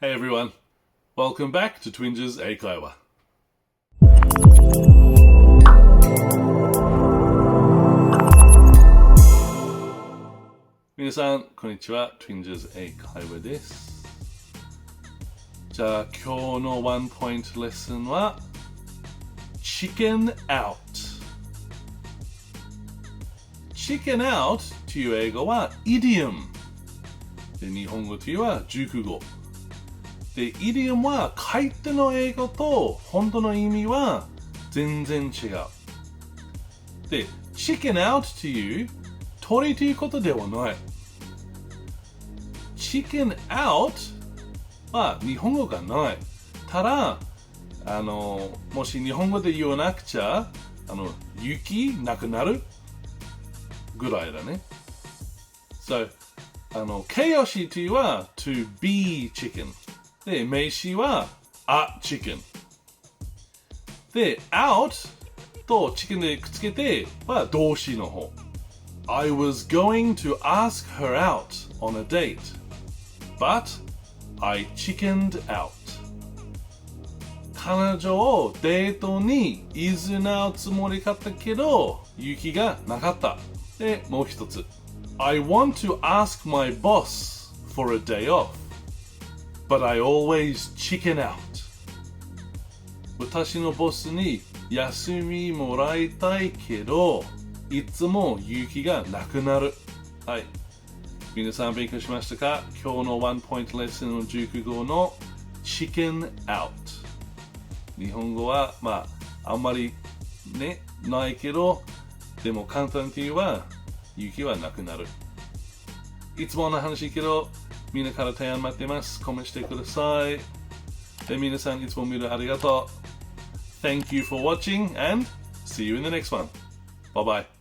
Hey everyone, welcome back to Twinges 英会話。皆さん、こんにちは。Twinges 英会話です。じゃあ、今日のワンポイントレッスンは Chicken Out。Chicken Out という英語は idiom。で、日本語というは熟語。で、イディオムは書いての英語と本当の意味は全然違う。で、chicken out という鳥ということではない。chicken out は日本語がない。ただ、もし日本語で言わなくちゃ、雪なくなるぐらいだね。So、形容詞というは to be chicken。で、名詞は a chicken。で、out と chicken でくっつけては動詞の方。I was going to ask her out on a date, but I chickened out. 彼女をデートにいずなうつもりだったけど、勇気がなかった。で、もう一つ。I want to ask my boss for a day off.But I always chicken out. 私のボスに休みもらいたいけど、いつも勇気がなくなる。はい。皆さん勉強しましたか？今日のワンポイントレッスンの熟語の chicken out。日本語は、あんまりね、ないけど、でも簡単に言えば、勇気はなくなる。いつもの話けど、みんなから提案待っています。コメントしてください。で、皆さんいつも見るありがとう。Thank you for watching and see you in the next one. Bye bye.